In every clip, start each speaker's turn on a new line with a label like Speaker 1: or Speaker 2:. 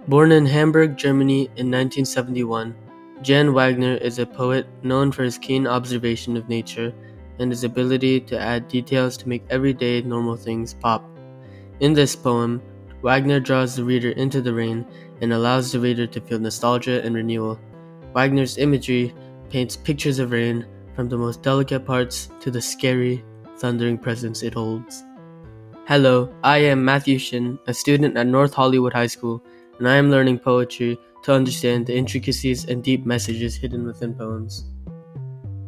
Speaker 1: Born in Hamburg, Germany in 1971, Jan Wagner is a poet known for his keen observation of nature and his ability to add details to make everyday normal things pop. In this poem, Wagner draws the reader into the rain and allows the reader to feel nostalgia and renewal. Wagner's imagery paints pictures of rain, from the most delicate parts to the scary, thundering presence it holds. Hello, I am Matthew Shin, a student at North Hollywood High School, and I am learning poetry to understand the intricacies and deep messages hidden within poems.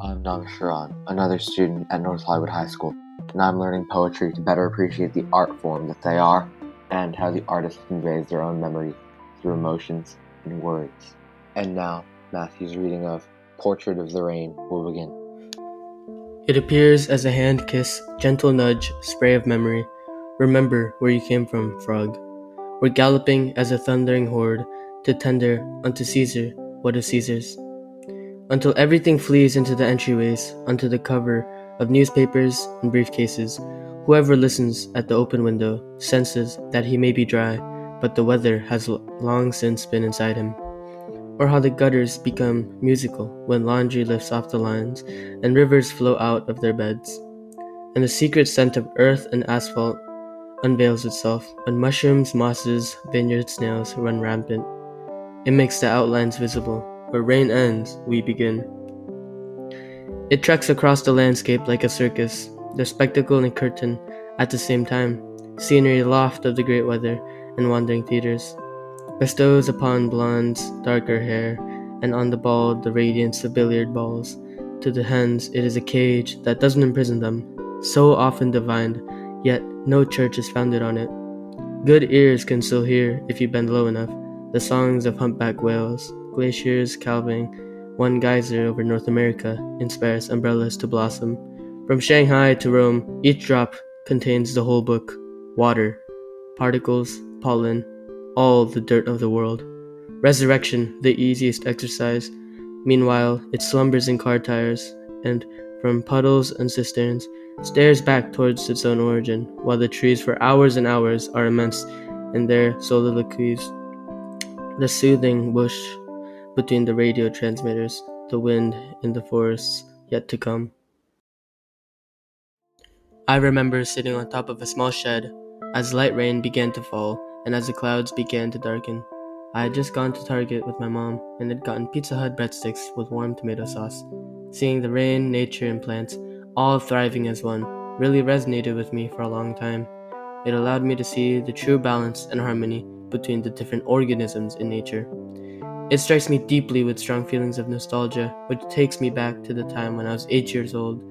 Speaker 2: I'm Namish Sharan, another student at North Hollywood High School, and I'm learning poetry to better appreciate the art form that they are and how the artist conveys their own memories through emotions and words. And now, Matthew's reading of Portrait of the Rain will begin.
Speaker 1: It appears as a hand kiss, gentle nudge, spray of memory. Remember where you came from, frog. We're galloping as a thundering horde to tender unto Caesar what is Caesar's. Until everything flees into the entryways, onto the cover of newspapers and briefcases. Whoever listens at the open window senses that he may be dry, but the weather has long since been inside him. Or how the gutters become musical when laundry lifts off the lines and rivers flow out of their beds. And the secret scent of earth and asphalt unveils itself when mushrooms, mosses, vineyard snails run rampant. It makes the outlines visible. Where rain ends, we begin. It treks across the landscape like a circus, the spectacle and curtain at the same time, scenery loft of the great weather and wandering theaters. Bestows upon blondes darker hair, and on the bald the radiance of billiard balls. To the hens it is a cage that doesn't imprison them, so often divined, yet no church is founded on it. Good ears can still hear, if you bend low enough, the songs of humpback whales, glaciers calving. One geyser over North America inspires umbrellas to blossom. From Shanghai to Rome, each drop contains the whole book. Water, particles, pollen, all the dirt of the world. Resurrection, the easiest exercise. Meanwhile, it slumbers in car tires, and from puddles and cisterns, stares back towards its own origin, while the trees for hours and hours are immense in their soliloquies. The soothing whoosh between the radio transmitters, the wind in the forests yet to come. I remember sitting on top of a small shed as light rain began to fall and as the clouds began to darken. I had just gone to Target with my mom and had gotten Pizza Hut breadsticks with warm tomato sauce. Seeing the rain, nature, and plants all thriving as one really resonated with me for a long time. It allowed me to see the true balance and harmony between the different organisms in nature. It strikes me deeply with strong feelings of nostalgia, which takes me back to the time when I was 8 years old,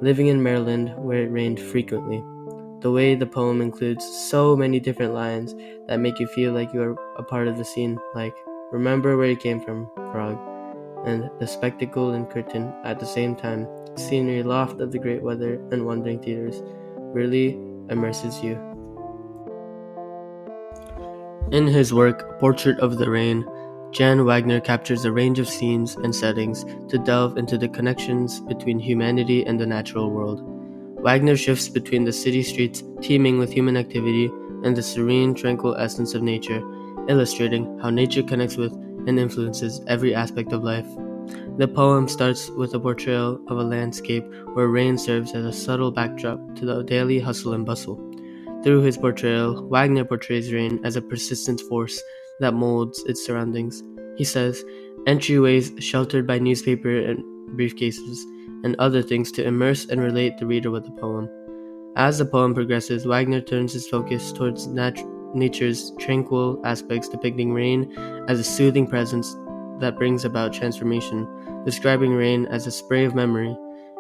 Speaker 1: living in Maryland where it rained frequently. The way the poem includes so many different lines that make you feel like you are a part of the scene, like, remember where you came from, frog, and the spectacle and curtain at the same time, scenery loft of the great weather and wandering theaters, really immerses you. In his work, Portrait of the Rain, Jan Wagner captures a range of scenes and settings to delve into the connections between humanity and the natural world. Wagner shifts between the city streets teeming with human activity and the serene, tranquil essence of nature, illustrating how nature connects with and influences every aspect of life. The poem starts with a portrayal of a landscape where rain serves as a subtle backdrop to the daily hustle and bustle. Through his portrayal, Wagner portrays rain as a persistent force that molds its surroundings. He says, entryways sheltered by newspaper and briefcases, and other things to immerse and relate the reader with the poem. As the poem progresses, Wagner turns his focus towards nature's tranquil aspects, depicting rain as a soothing presence that brings about transformation, describing rain as a spray of memory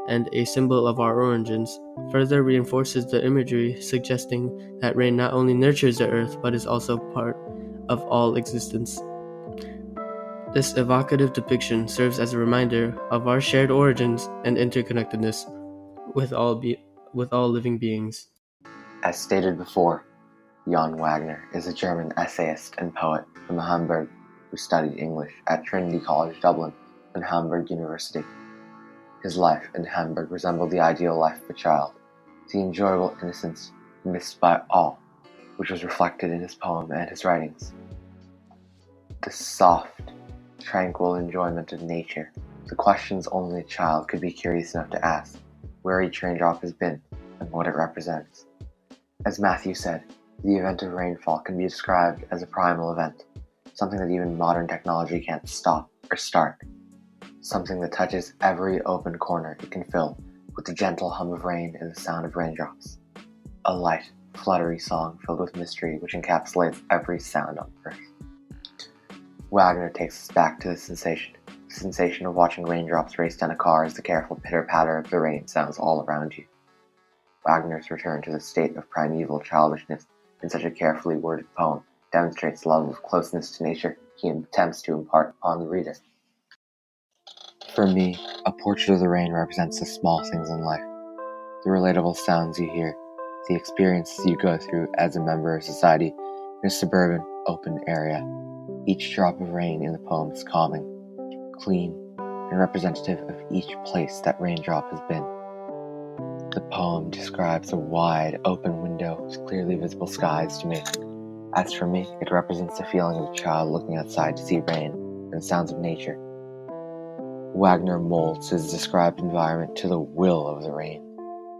Speaker 1: and a symbol of our origins, further reinforces the imagery, suggesting that rain not only nurtures the earth but is also part of all existence. This evocative depiction serves as a reminder of our shared origins and interconnectedness with all living beings.
Speaker 2: As stated before, Jan Wagner is a German essayist and poet from Hamburg who studied English at Trinity College Dublin and Hamburg University. His life in Hamburg resembled the ideal life of a child, the enjoyable innocence missed by all, which was reflected in his poem and his writings. the soft, tranquil enjoyment of nature, the questions only a child could be curious enough to ask, where each raindrop has been and what it represents. As Matthew said, the event of rainfall can be described as a primal event, something that even modern technology can't stop or start, something that touches every open corner it can fill with the gentle hum of rain and the sound of raindrops. A light, fluttery song filled with mystery which encapsulates every sound on earth. Wagner takes us back to the sensation of watching raindrops race down a car as the careful pitter-patter of the rain sounds all around you. Wagner's return to the state of primeval childishness in such a carefully worded poem demonstrates the level of closeness to nature he attempts to impart upon the reader. For me, A Portrait of the Rain represents the small things in life, the relatable sounds you hear, the experiences you go through as a member of society in a suburban, open area. Each drop of rain in the poem is calming, clean, and representative of each place that raindrop has been. The poem describes a wide, open window with clearly visible skies to me. As for me, it represents the feeling of a child looking outside to see rain and the sounds of nature. Wagner molds his described environment to the will of the rain,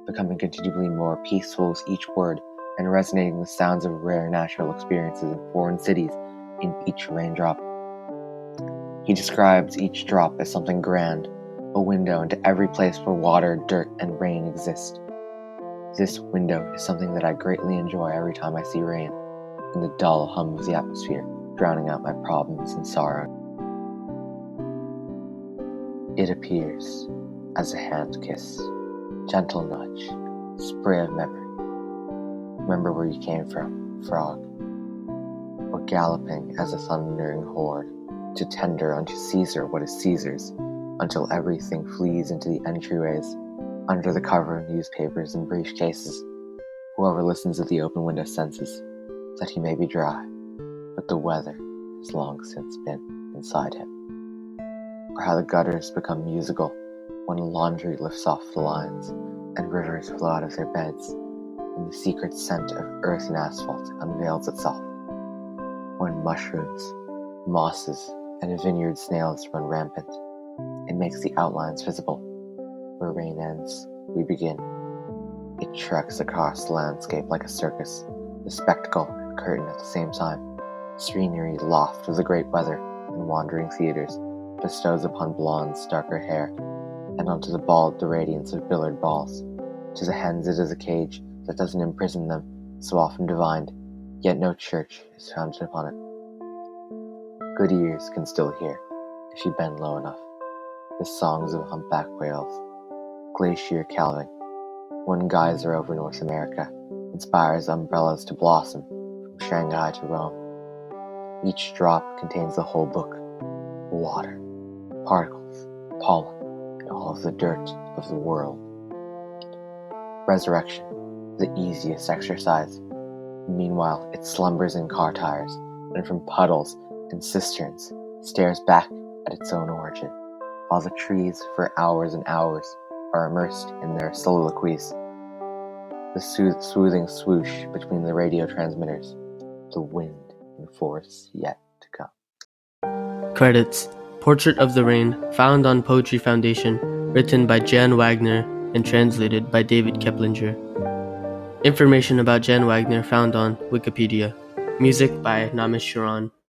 Speaker 2: becoming continually more peaceful with each word and resonating with sounds of rare natural experiences in foreign cities in each raindrop. He describes each drop as something grand, a window into every place where water, dirt, and rain exist. This window is something that I greatly enjoy every time I see rain, and the dull hum of the atmosphere, drowning out my problems and sorrow. It appears as a hand kiss, gentle nudge, spray of memory. Remember where you came from, frog. Or galloping as a thundering horde, to tender unto Caesar what is Caesar's, until everything flees into the entryways, under the cover of newspapers and briefcases. Whoever listens at the open window senses that he may be dry, but the weather has long since been inside him. Or how the gutters become musical when laundry lifts off the lines and rivers flow out of their beds, and the secret scent of earth and asphalt unveils itself. When mushrooms, mosses, and vineyard snails run rampant, it makes the outlines visible. Where rain ends, we begin. It treks across the landscape like a circus, the spectacle and curtain at the same time. Scenery loft of the great weather and wandering theaters bestows upon blondes darker hair, and onto the bald the radiance of billiard balls. To the hens it is a cage that doesn't imprison them, so often divined, yet no church is founded upon it. Good ears can still hear, if you bend low enough, the songs of humpback whales, glacier calving, when geyser over North America inspires umbrellas to blossom from Shanghai to Rome. Each drop contains the whole book, water, particles, pollen, and all of the dirt of the world. Resurrection, the easiest exercise. Meanwhile, it slumbers in car tires, and from puddles and cisterns stares back at its own origin, while the trees for hours and hours are immersed in their soliloquies. The soothing swoosh between the radio transmitters, the wind in forests yet to come.
Speaker 1: Credits: Portrait of the Rain, found on Poetry Foundation, written by Jan Wagner and translated by David Keplinger. Information about Jan Wagner found on Wikipedia. Music by Namish Sharan.